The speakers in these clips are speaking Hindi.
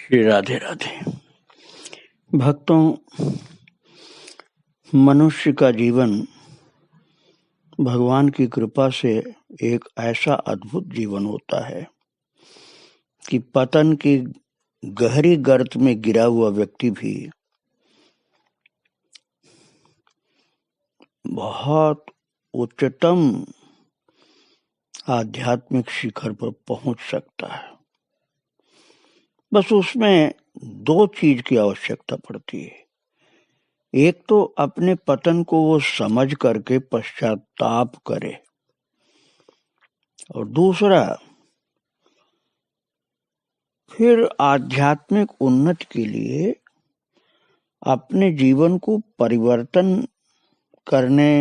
श्री राधे राधे। भक्तों, मनुष्य का जीवन भगवान की कृपा से एक ऐसा अद्भुत जीवन होता है कि पतन की गहरी गर्त में गिरा हुआ व्यक्ति भी बहुत उच्चतम आध्यात्मिक शिखर पर पहुंच सकता है। बस उसमें दो चीज की आवश्यकता पड़ती है। एक तो अपने पतन को वो समझ करके पश्चाताप करे, और दूसरा फिर आध्यात्मिक उन्नति के लिए अपने जीवन को परिवर्तन करने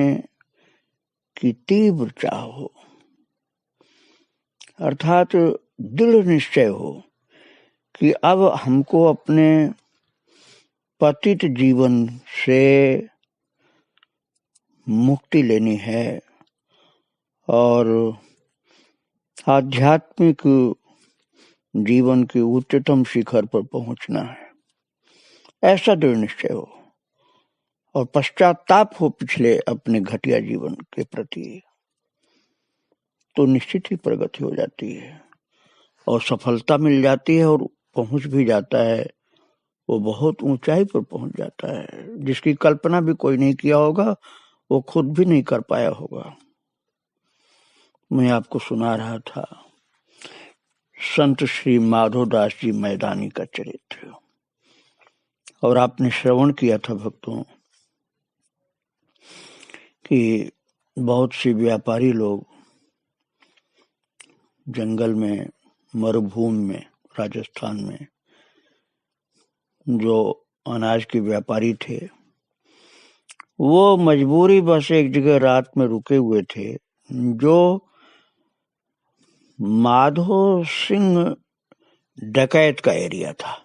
की तीव्र चाह हो, अर्थात दृढ़ निश्चय हो कि अब हमको अपने पतित जीवन से मुक्ति लेनी है और आध्यात्मिक जीवन के उच्चतम शिखर पर पहुंचना है। ऐसा दृढ़ निश्चय हो और पश्चाताप हो पिछले अपने घटिया जीवन के प्रति, तो निश्चित ही प्रगति हो जाती है और सफलता मिल जाती है और पहुंच भी जाता है। वो बहुत ऊंचाई पर पहुंच जाता है जिसकी कल्पना भी कोई नहीं किया होगा, वो खुद भी नहीं कर पाया होगा। मैं आपको सुना रहा था संत श्री माधोदास जी मैदानी का चरित्र, और आपने श्रवण किया था भक्तों कि बहुत से व्यापारी लोग जंगल में, मरुभूमि में, राजस्थान में जो अनाज के व्यापारी थे, वो मजबूरी बस एक जगह रात में रुके हुए थे जो माधो सिंह डकैत का एरिया था,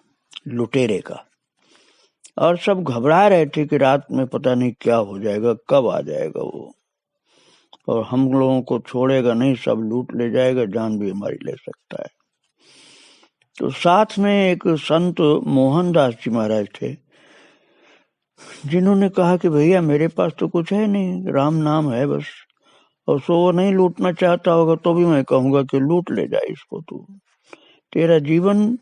लुटेरे का। और सब घबरा रहे थे कि रात में पता नहीं क्या हो जाएगा, कब आ जाएगा वो, और हम लोगों को छोड़ेगा नहीं, सब लूट ले जाएगा, जान भी हमारी ले सकता है। तो साथ में एक संत मोहनदास जी महाराज थे, जिन्होंने कहा कि भैया मेरे पास तो कुछ है नहीं, राम नाम है बस, और सो वो नहीं लूटना चाहता होगा तो भी मैं कहूंगा कि लूट ले जाए इसको, तू तेरा जीवन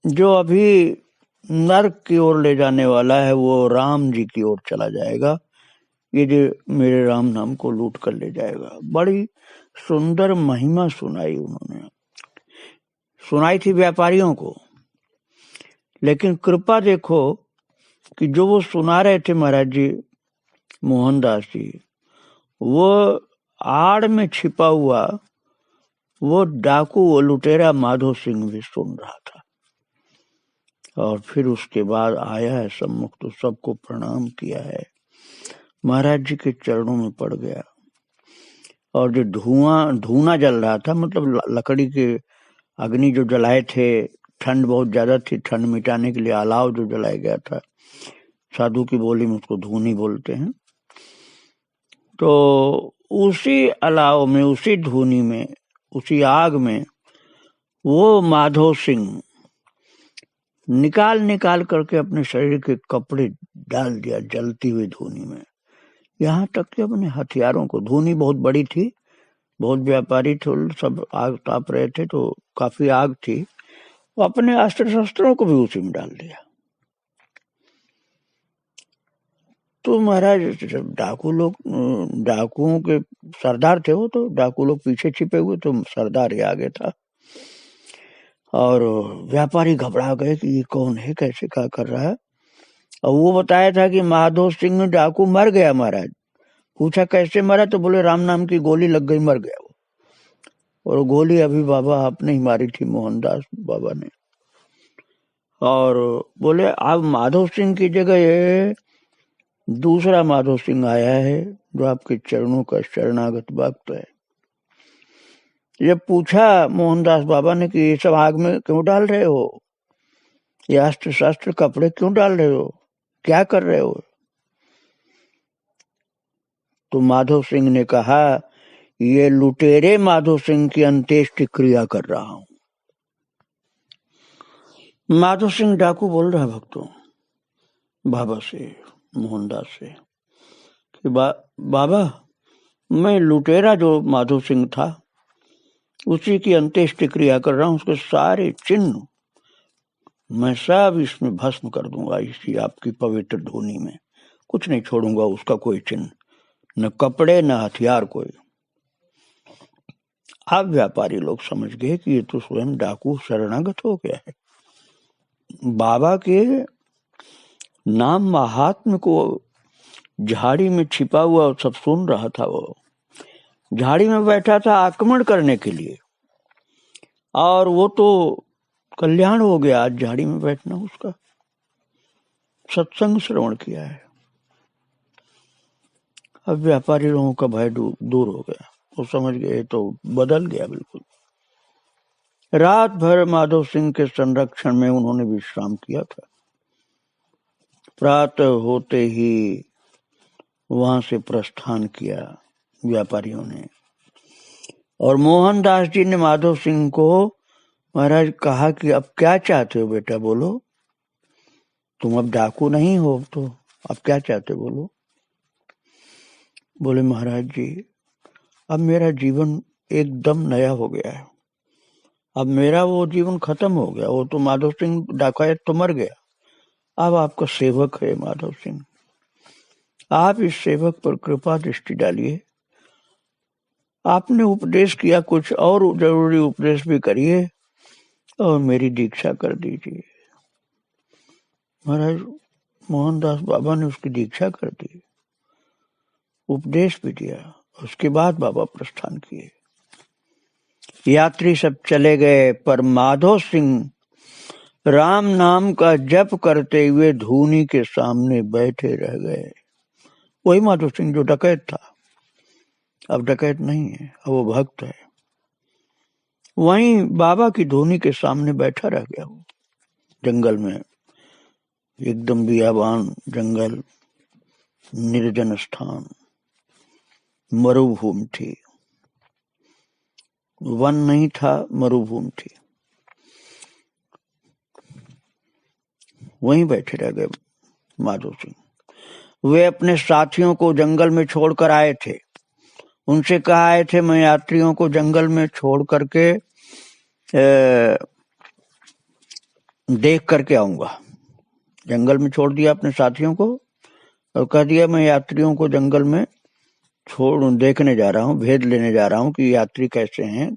जो अभी नर्क की ओर ले जाने वाला है वो राम जी की ओर चला जाएगा, ये जो मेरे राम नाम को लूट कर ले जाएगा। बड़ी सुंदर महिमा सुनाई उन्होंने, सुनाई थी व्यापारियों को, लेकिन कृपा देखो कि जो वो सुना रहे थे महाराज जी मोहनदास जी, वो आड़ में छिपा हुआ वो डाकू, वो लुटेरा माधो सिंह भी सुन रहा था। और फिर उसके बाद आया है सम्मुख, तो सबको प्रणाम किया है, महाराज जी के चरणों में पड़ गया। और जो धुआं जल रहा था, मतलब लकड़ी के अग्नि जो जलाए थे, ठंड बहुत ज्यादा थी, ठंड मिटाने के लिए अलाव जो जलाया गया था, साधु की बोली में उसको धूनी बोलते हैं, तो उसी अलाव में, उसी धूनी में, उसी आग में वो माधो सिंह निकाल करके अपने शरीर के कपड़े डाल दिया जलती हुई धूनी में, यहाँ तक कि अपने हथियारों को, धूनी बहुत बड़ी थी, बहुत व्यापारी थे, सब आग ताप रहे थे तो काफी आग थी, वो अपने अस्त्र शस्त्रों को भी उसी में डाल दिया। तो महाराज जब डाकुओं के सरदार थे वो, तो डाकू लोग पीछे छिपे हुए, तो सरदार ही आगे था, और व्यापारी घबरा गए कि ये कौन है, कैसे क्या कर रहा है। और वो बताया था कि माधो सिंह डाकू मर गया। महाराज पूछा कैसे मरा, तो बोले राम नाम की गोली लग गई, मर गया वो, और गोली अभी बाबा आपने ही मारी थी, मोहनदास बाबा ने। और बोले अब माधो सिंह की जगह दूसरा माधो सिंह आया है जो आपके चरणों का शरणागत भक्त है। जब पूछा मोहनदास बाबा ने कि ये सब आग में क्यों डाल रहे हो, ये अस्त्र शस्त्र कपड़े क्यों डाल रहे हो, क्या कर रहे हो, तो माधो सिंह ने कहा ये लुटेरे माधो सिंह की अंत्येष्टि क्रिया कर रहा हूं। माधव सिंह डाकू बोल रहा है भक्तों बाबा से, मोहनदास से कि बाबा, मैं लुटेरा जो माधव सिंह था उसी की अंत्येष्टि क्रिया कर रहा हूं, उसके सारे चिन्ह मैं सब इसमें भस्म कर दूंगा, इसी आपकी पवित्र धूनी में कुछ नहीं छोड़ूंगा उसका कोई चिन्ह, न कपड़े न हथियार कोई। अब व्यापारी लोग समझ गए कि ये तो स्वयं डाकू शरणागत हो गया है। बाबा के नाम महात्म को झाड़ी में छिपा हुआ सब सुन रहा था। वो झाड़ी में बैठा था आक्रमण करने के लिए, और वो तो कल्याण हो गया आज झाड़ी में बैठना उसका, सत्संग श्रवण किया है। अब व्यापारी लोगों का भय दूर हो गया, वो समझ गए तो बदल गया बिल्कुल। रात भर माधव सिंह के संरक्षण में उन्होंने विश्राम किया था। प्रातः होते ही वहां से प्रस्थान किया व्यापारियों ने, और मोहनदास जी ने माधव सिंह को महाराज कहा कि अब क्या चाहते हो बेटा, बोलो, तुम अब डाकू नहीं हो तो अब क्या चाहते हो बोलो। बोले महाराज जी, अब मेरा जीवन एकदम नया हो गया है, अब मेरा वो जीवन खत्म हो गया, वो तो माधव सिंह डाकू तो मर गया, अब आपका सेवक है माधव सिंह, आप इस सेवक पर कृपा दृष्टि डालिए, आपने उपदेश किया कुछ और जरूरी उपदेश भी करिए और मेरी दीक्षा कर दीजिए। महाराज मोहनदास बाबा ने उसकी दीक्षा कर दी, उपदेश भी दिया, उसके बाद बाबा प्रस्थान किए। यात्री सब चले गए, पर माधव सिंह राम नाम का जप करते हुए धूनी के सामने बैठे रह गए। वही माधव सिंह जो डकैत था, अब डकैत नहीं है, अब वो भक्त है। वहीं बाबा की धूनी के सामने बैठा रह गया वो, जंगल में, एकदम बियाबान जंगल, निर्जन स्थान, मरुभूमि थी, वन नहीं था, मरुभूमि थी। वहीं बैठे रह गए माधव सिंह। वे अपने साथियों को जंगल में छोड़कर आए थे, उनसे कहा आए थे मैं यात्रियों को जंगल में छोड़ करके देख करके आऊंगा। जंगल में छोड़ दिया अपने साथियों को और कह दिया मैं यात्रियों को जंगल में देखने जा रहा हूँ, भेद लेने जा रहा हूँ कि यात्री कैसे हैं,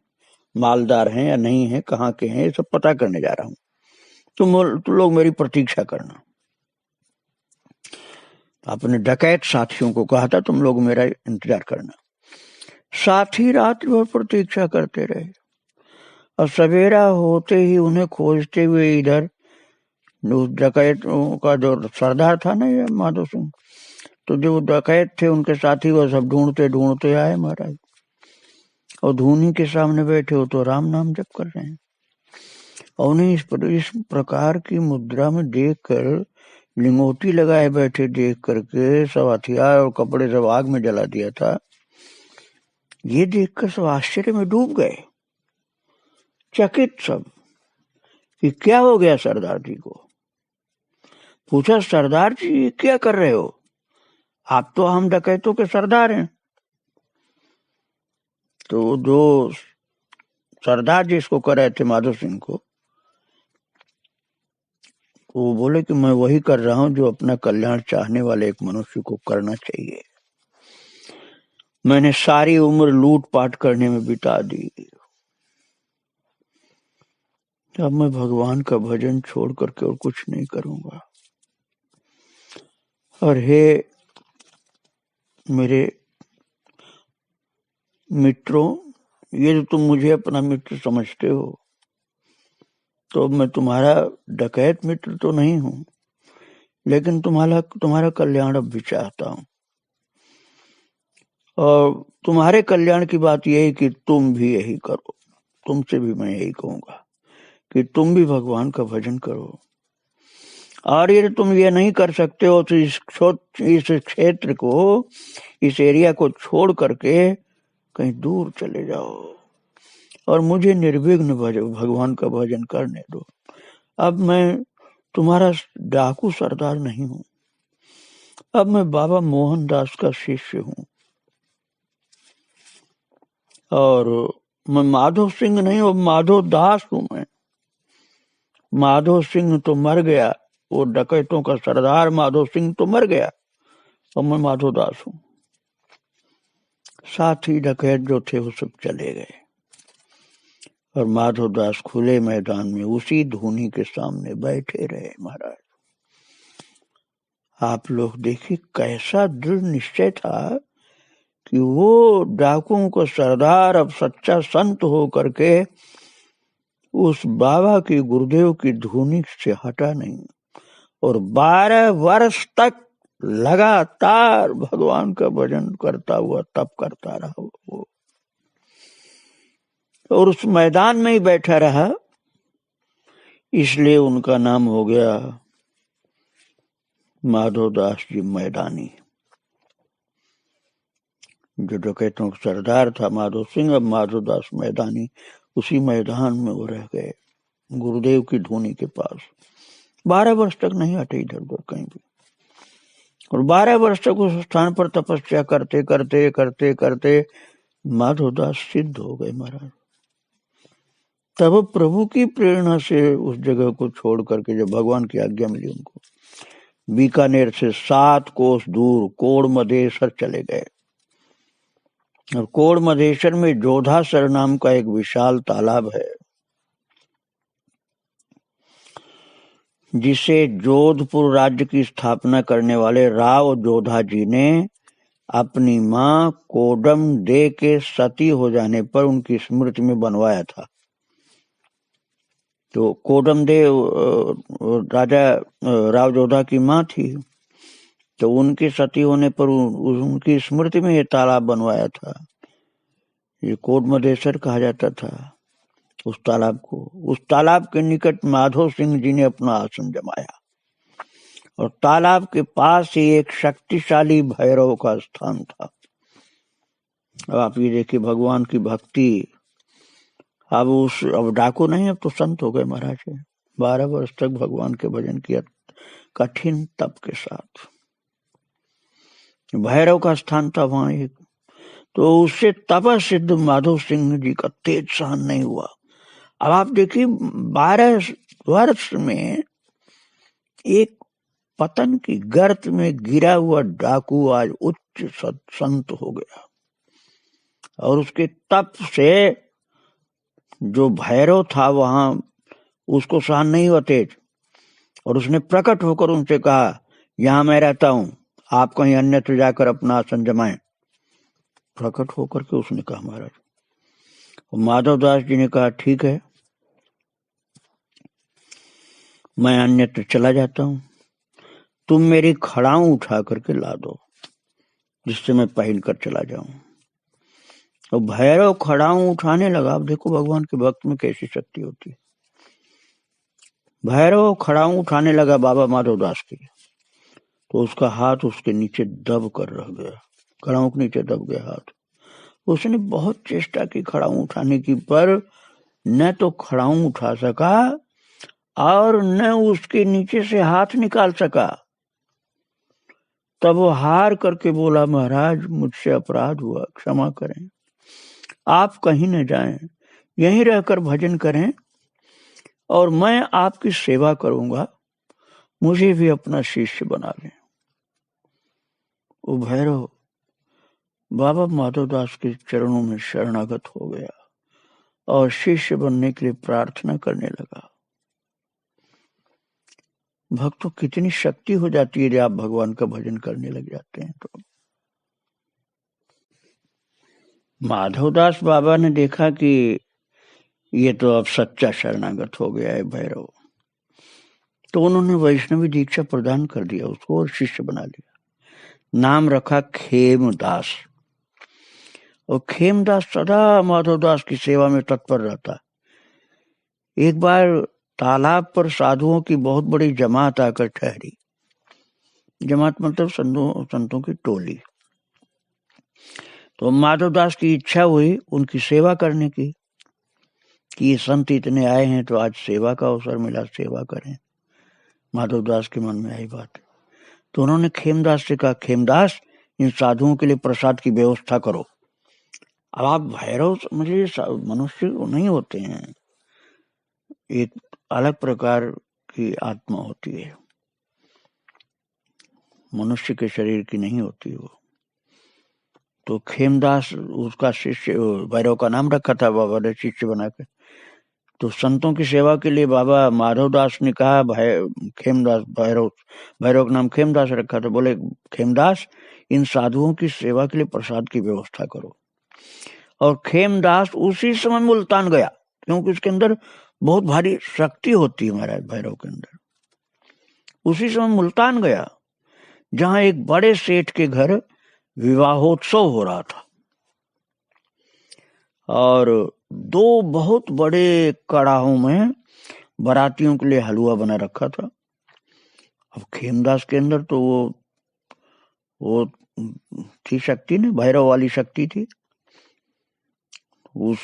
मालदार हैं या नहीं है, कहाँ के हैं, ये सब पता करने जा रहा हूँ, तुम लोग मेरी प्रतीक्षा करना। अपने डकैत साथियों को कहा था तुम लोग मेरा इंतजार करना। साथी रात भर प्रतीक्षा करते रहे और सवेरा होते ही उन्हें खोजते हुए इधर डकैतों का जो सरदार था ना ये माधव सिंह, तो जो डकैत थे उनके साथी वो सब ढूंढते ढूंढते आए महाराज, और धूनी के सामने बैठे हो तो राम नाम जप कर रहे हैं, और उन्हें इस प्रकार की मुद्रा में देख कर, लिंगोटी लगाए बैठे देख करके, सब हथियार और कपड़े सब आग में जला दिया था, ये देखकर सब आश्चर्य में डूब गए, चकित सब कि क्या हो गया सरदार जी को। पूछा सरदार जी क्या कर रहे हो, आप तो हम डकैतों के सरदार हैं। तो जो सरदार जी इसको कर रहे थे माधव सिंह को, वो बोले कि मैं वही कर रहा हूं जो अपना कल्याण चाहने वाले एक मनुष्य को करना चाहिए, मैंने सारी उम्र लूट पाट करने में बिता दी, अब मैं भगवान का भजन छोड़ करके और कुछ नहीं करूंगा। और हे मेरे मित्रों, ये जो तुम मुझे अपना मित्र समझते हो, तो मैं तुम्हारा डकैत मित्र तो नहीं हूं, लेकिन तुम्हारा कल्याण अब भी चाहता हूं, और तुम्हारे कल्याण की बात यह है कि तुम भी यही करो, तुमसे भी मैं यही कहूंगा कि तुम भी भगवान का भजन करो, और यदि तुम ये नहीं कर सकते हो तो इस क्षेत्र को, इस एरिया को छोड़ करके कहीं दूर चले जाओ और मुझे निर्विघ्न भगवान का भजन करने दो, अब मैं तुम्हारा डाकू सरदार नहीं हूं, अब मैं बाबा मोहनदास का शिष्य हूं, और मैं माधो सिंह नहीं, अब माधो दास हूं मैं। माधो सिंह तो मर गया, वो डकैतों का सरदार माधो सिंह तो मर गया, और मैं माधो दास हूं। साथी डकैत जो थे वो सब चले गए, और माधो दास खुले मैदान में उसी धूनी के सामने बैठे रहे। महाराज आप लोग देखिए कैसा दृढ़ निश्चय था कि वो डाकुओं को सरदार अब सच्चा संत हो करके उस बाबा की गुरुदेव की धुनी से हटा नहीं, और 12 वर्ष तक लगातार भगवान का भजन करता हुआ तप करता रहा वो, और उस मैदान में ही बैठा रहा। इसलिए उनका नाम हो गया माधोदास जी मैदानी। जो डकैतों का सरदार था माधो सिंह, अब माधोदास मैदानी। उसी मैदान में वो रह गए गुरुदेव की धुनी के पास। 12 वर्ष तक नहीं हटे इधर उधर कहीं भी, और 12 वर्ष तक उस स्थान पर तपस्या करते करते करते करते माधोदास सिद्ध हो गए महाराज। तब प्रभु की प्रेरणा से उस जगह को छोड़ करके, जब भगवान की आज्ञा मिली उनको, बीकानेर से 7 कोस दूर कोड़ मधेसर चले गए। और कोड़ मधेसर में जोधासर नाम का एक विशाल तालाब है, जिसे जोधपुर राज्य की स्थापना करने वाले राव जोधा जी ने अपनी मां कोडम दे के सती हो जाने पर उनकी स्मृति में बनवाया था। तो कोडम दे राजा राव जोधा की मां थी, तो उनकी सती होने पर उनकी स्मृति में ये तालाब बनवाया था। ये कोड मधेसर कहा जाता था उस तालाब को। उस तालाब के निकट माधो सिंह जी ने अपना आसन जमाया, और तालाब के पास ही एक शक्तिशाली भैरव का स्थान था। अब आप ये देखिए भगवान की भक्ति। अब डाकू नहीं, अब तो संत हो गए महाराज। 12 वर्ष तक भगवान के भजन किया कठिन तप के साथ। भैरव का स्थान था वहां एक, तो उससे तप सिद्ध माधो सिंह जी का तेज सहन नहीं हुआ। अब आप देखिए 12 वर्ष में एक पतन की गर्त में गिरा हुआ डाकू आज उच्च संत हो गया, और उसके तप से जो भैरव था वहां उसको सहन नहीं हुआ तेज, और उसने प्रकट होकर उनसे कहा, यहां मैं रहता हूं, आप कहीं अन्यत्र जाकर अपना आसन जमाएं। प्रकट होकर के उसने कहा महाराज। माधवदास जी ने कहा, ठीक है, मैं अन्यत्र चला जाता हूं, तुम मेरी खड़ाऊ उठा करके ला दो, जिससे मैं पहन कर चला जाऊं। तो भैरव खड़ाऊ उठाने लगा। अब देखो भगवान के भक्त में कैसी शक्ति होती है। भैरव खड़ाऊ उठाने लगा बाबा माधवदास की, तो उसका हाथ उसके नीचे दब कर रह गया, खड़ाऊ के नीचे दब गया हाथ। उसने बहुत चेष्टा की खड़ाऊ उठाने की, पर न तो खड़ाऊ उठा सका और न उसके नीचे से हाथ निकाल सका। तब वो हार करके बोला, महाराज मुझसे अपराध हुआ, क्षमा करें, आप कहीं न जाएं, यहीं रहकर भजन करें और मैं आपकी सेवा करूंगा, मुझे भी अपना शिष्य बना लें। वो भैरव बाबा माधवदास के चरणों में शरणागत हो गया और शिष्य बनने के लिए प्रार्थना करने लगा। भक्तों कितनी शक्ति हो जाती है जब आप भगवान का भजन करने लग जाते हैं। तो माधवदास बाबा ने देखा कि ये तो अब सच्चा शरणागत हो गया है भैरव, तो उन्होंने वैष्णवी दीक्षा प्रदान कर दिया उसको और शिष्य बना लिया। नाम रखा खेमदास, और खेमदास सदा माधवदास की सेवा में तत्पर रहता। एक बार तालाब पर साधुओं की बहुत बड़ी जमात आकर ठहरी। जमात मतलब संतों की टोली। तो माधवदास की इच्छा हुई उनकी सेवा करने की। कि ये संत इतने आए हैं तो आज सेवा का अवसर मिला, सेवा करें। माधवदास के मन में आई बात, तो उन्होंने खेमदास से कहा, खेमदास इन साधुओं के लिए प्रसाद की व्यवस्था करो। अब आप भैरव समझिए, मनुष्य नहीं होते हैं, एक अलग प्रकार की आत्मा होती है, मनुष्य के शरीर की नहीं होती वो। तो खेमदास उसका शिष्य, भैरव का नाम रखा था बाबा ने शिष्य बना के। तो संतों की सेवा के लिए बाबा माधवदास ने कहा, खेमदास, भैरव का नाम खेमदास रखा था, बोले खेमदास इन साधुओं की सेवा के लिए प्रसाद की व्यवस्था करो। और खेमदास उसी समय मुल्तान गया, क्योंकि उसके अंदर बहुत भारी शक्ति होती है महाराज भैरव के अंदर। उसी समय मुल्तान गया, जहां एक बड़े सेठ के घर विवाहोत्सव हो रहा था और 2 बहुत बड़े कड़ाहों में बारातियों के लिए हलवा बना रखा था। अब खेमदास के अंदर तो वो थी शक्ति ने, भैरव वाली शक्ति थी। उस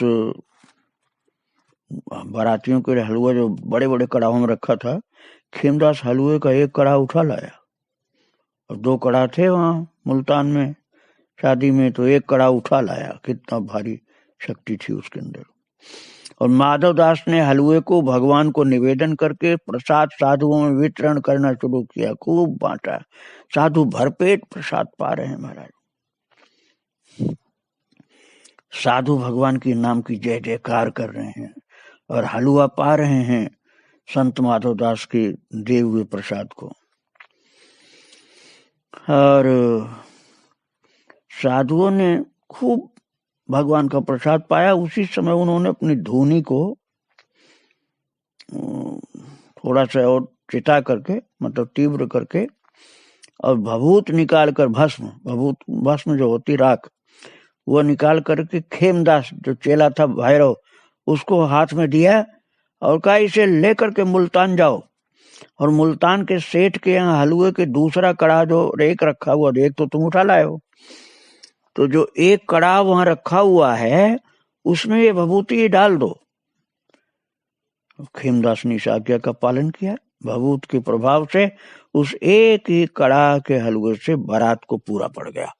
बारातियों के लिए हलवा जो बड़े बड़े कड़ाहों में रखा था, खेमदास हलवे का एक कड़ा उठा लाया, और 2 कड़ा थे वहां मुल्तान में शादी में, तो एक कड़ा उठा लाया। कितना भारी शक्ति थी उसके अंदर। और माधवदास ने हलवे को भगवान को निवेदन करके प्रसाद साधुओं में वितरण करना शुरू किया, खूब बांटा। साधु भरपेट प्रसाद पा रहे हैं महाराज, साधु भगवान के नाम की जय जयकार कर रहे हैं और हलवा पा रहे हैं संत माधवदास के दिए हुए प्रसाद को। और साधुओं ने खूब भगवान का प्रसाद पाया। उसी समय उन्होंने अपनी धूनी को थोड़ा सा और चिता करके, मतलब तीव्र करके, और भभूत निकाल कर, भस्म जो होती राख, वो निकाल करके खेमदास जो चेला था भैरव, उसको हाथ में दिया और कहा इसे लेकर के मुल्तान जाओ, और मुल्तान के सेठ के यहाँ हलवे के दूसरा कड़ा जो एक रखा हुआ, एक तो तुम उठा लाए हो, तो जो एक कड़ा वहां रखा हुआ है उसमें ये भभूति डाल दो। खेमदास ने इस आज्ञा का पालन किया। भभूत के प्रभाव से उस एक ही कड़ा के हलवे से बारात को पूरा पड़ गया।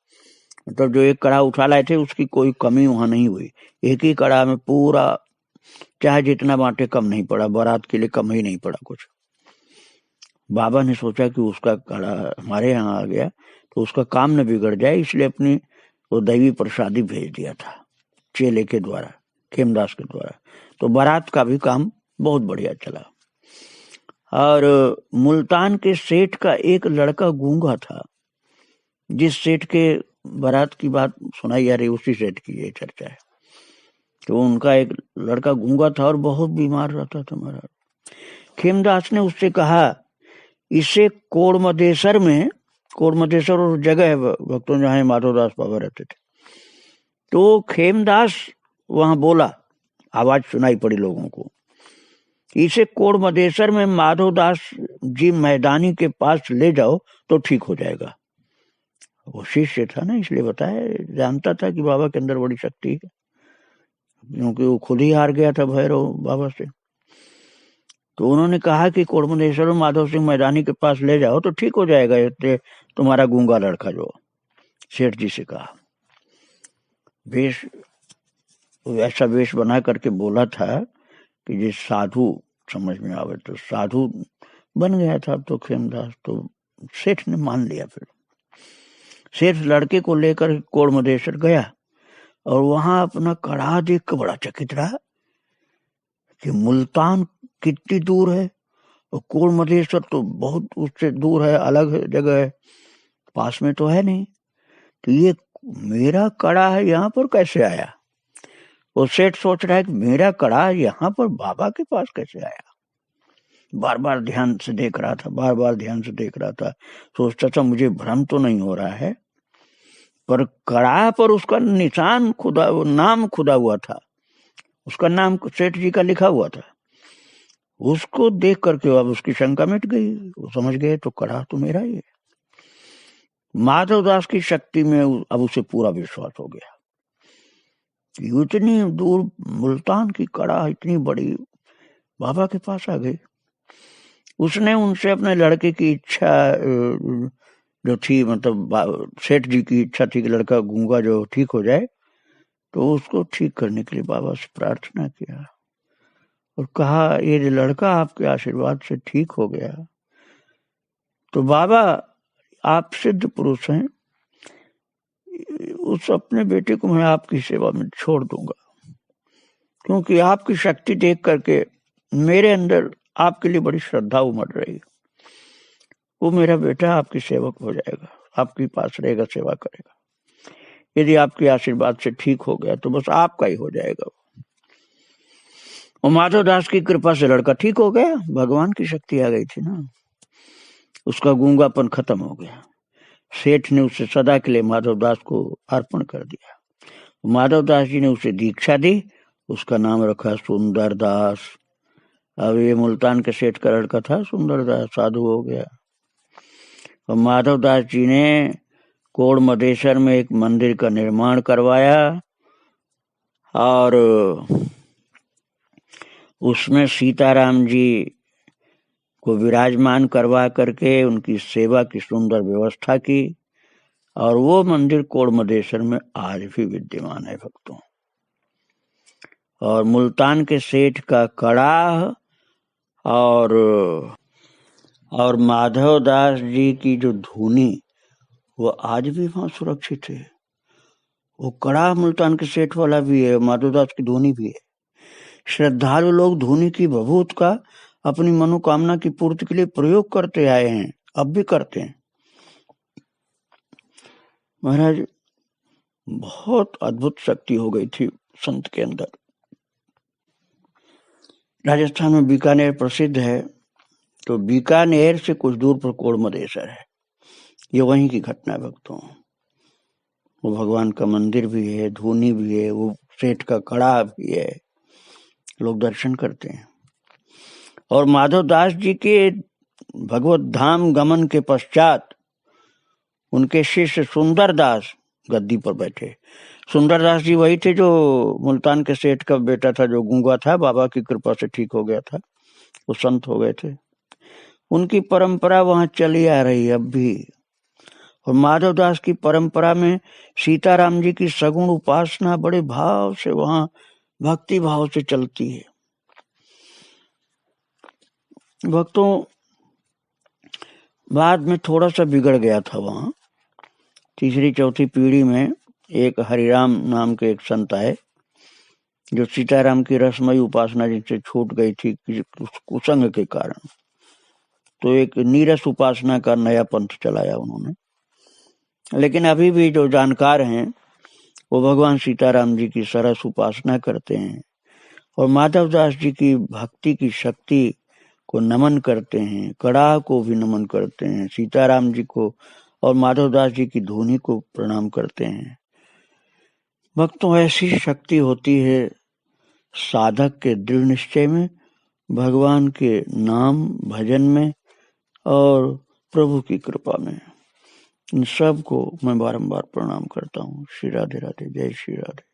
मतलब जो एक कड़ा उठा लाए थे उसकी कोई कमी वहां नहीं हुई, एक ही कड़ा में पूरा, चाहे जितना बांटे कम नहीं पड़ा, बारात के लिए कम ही नहीं पड़ा कुछ। बाबा ने सोचा कि उसका कड़ा हमारे यहाँ आ गया तो उसका काम न बिगड़ जाए, इसलिए अपनी वो दैवी प्रसादी भेज दिया था चेले के द्वारा, खेमदास के द्वारा। तो बारात का भी काम बहुत बढ़िया चला। और मुल्तान के सेठ का एक लड़का गूंगा था, जिस सेठ के बारात की बात सुनाई जा रही उसी सेठ की ये चर्चा है। तो उनका एक लड़का गूंगा था और बहुत बीमार रहता था महाराज। खेमदास ने उससे कहा इसे कोड़मदेसर में, कोड़मदेसर और जगह है भक्तों जहाँ माधवदास बाबा रहते थे, तो खेमदास वहां बोला, आवाज सुनाई पड़ी लोगों को, इसे कोड़मदेसर में माधवदास जी मैदानी के पास ले जाओ तो ठीक हो जाएगा। वो शिष्य था ना, इसलिए बताया, जानता था कि बाबा के अंदर बड़ी शक्ति है, क्योंकि वो खुद ही हार गया था भैरव बाबा से। तो उन्होंने कहा कि कोड़मदेश्वर माधव सिंह मैदानी के पास ले जाओ तो ठीक हो जाएगा तुम्हारा गूंगा लड़का। जो सेठ जी से कहा, वेश ऐसा वेश बना करके बोला था कि जिस साधु समझ में आवे, तो साधु बन गया था। तो खेमदास तो सेठ ने मान लिया। फिर सेठ लड़के को लेकर कोड़मदेश्वर गया और वहां अपना कड़ा देख कर बड़ा चकित रहा कि मुल्तान कितनी दूर है और कोड़मदेश्वर तो बहुत उससे दूर है, अलग जगह है, पास में तो है नहीं। तो ये मेरा कड़ा है, यहाँ पर कैसे आया? वो सेठ सोच रहा है कि मेरा कड़ा यहाँ पर बाबा के पास कैसे आया। बार बार ध्यान से देख रहा था, बार बार ध्यान से देख रहा था। सोचता था मुझे भ्रम तो नहीं हो रहा है, पर कड़ा पर उसका निशान खुदा, नाम खुदा हुआ था, उसका नाम सेठ जी का लिखा हुआ था। उसको देख करके अब उसकी शंका मिट गई, वो समझ गए तो कड़ा तो मेरा ही है। माधवदास की शक्ति में अब उसे पूरा विश्वास हो गया। इतनी दूर मुल्तान की कड़ा इतनी बड़ी बाबा के पास आ गई। उसने उनसे अपने लड़के की इच्छा जो थी, मतलब सेठ जी की इच्छा थी कि लड़का गूंगा जो ठीक हो जाए, तो उसको ठीक करने के लिए बाबा से प्रार्थना किया और कहा ये जो लड़का आपके आशीर्वाद से ठीक हो गया तो बाबा आप सिद्ध पुरुष हैं, उस अपने बेटे को मैं आपकी सेवा में छोड़ दूंगा, क्योंकि आपकी शक्ति देख करके मेरे अंदर आपके लिए बड़ी श्रद्धा उमड़ रही। वो मेरा बेटा आपकी सेवक हो जाएगा, आपके पास रहेगा, सेवा करेगा। यदि आपके आशीर्वाद से ठीक हो गया तो बस आपका ही हो जाएगा। और माधव दास की कृपा से लड़का ठीक हो गया, भगवान की शक्ति आ गई थी ना, उसका गूंगापन खत्म हो गया। सेठ ने उसे सदा के लिए माधव दास को अर्पण कर दिया। माधव दास जी ने उसे दीक्षा दी, उसका नाम रखा सुंदर दास। अब ये मुल्तान के सेठ का लड़का था, सुंदर दास साधु हो गया। और माधव दास जी ने कोड़ मधेश्वर में एक मंदिर का निर्माण करवाया और उसमें सीताराम जी को विराजमान करवा करके उनकी सेवा की सुंदर व्यवस्था की। और वो मंदिर कोड़ मधेश्वर में आज भी विद्यमान है भक्तों। और मुल्तान के सेठ का कड़ाह और माधव दास जी की जो धुनी वो आज भी वहां सुरक्षित है। वो कड़ाह मुल्तान के सेठ वाला भी है, माधव दास की धुनी भी है। श्रद्धालु लोग धुनी की भभूत का अपनी मनोकामना की पूर्ति के लिए प्रयोग करते आए हैं, अब भी करते हैं। महाराज बहुत अद्भुत शक्ति हो गई थी संत के अंदर। राजस्थान में बीकानेर प्रसिद्ध है, तो बीकानेर से कुछ दूर पर कोड़ मधेश्वर है। ये वहीं की घटना है भक्तों। वो भगवान का मंदिर भी है, धुनी भी है, वो सेठ का कड़ा भी है, लोग दर्शन करते हैं। और माधव दास जी के भगवत धाम गमन के पश्चात उनके शिष्य सुंदर दास गद्दी पर बैठे। सुंदर दास जी वही थे जो मुल्तान के सेठ का बेटा था, जो गूंगा था, बाबा की कृपा से ठीक हो गया था, वो संत हो गए थे। उनकी परंपरा वहां चली आ रही है अब भी। और माधव दास की परंपरा में सीताराम जी की सगुण उपासना बड़े भाव से वहां भक्ति भाव से चलती है। भक्तों बाद में थोड़ा सा बिगड़ गया था वहां। तीसरी चौथी पीढ़ी में एक हरिराम नाम के एक संत आए, जो सीताराम की रसमयी उपासना जिनसे छूट गई थी कुसंग के कारण, तो एक नीरस उपासना का नया पंथ चलाया उन्होंने। लेकिन अभी भी जो जानकार हैं वो भगवान सीताराम जी की सरस उपासना करते हैं और माधव दास जी की भक्ति की शक्ति को नमन करते हैं, कड़ाह को भी नमन करते हैं, सीताराम जी को और माधव दास जी की धुनी को प्रणाम करते हैं। भक्तों ऐसी शक्ति होती है साधक के दृढ़ निश्चय में, भगवान के नाम भजन में और प्रभु की कृपा में। इन सब को मैं बारंबार प्रणाम करता हूँ। श्री राधे राधे, जय श्री राधे।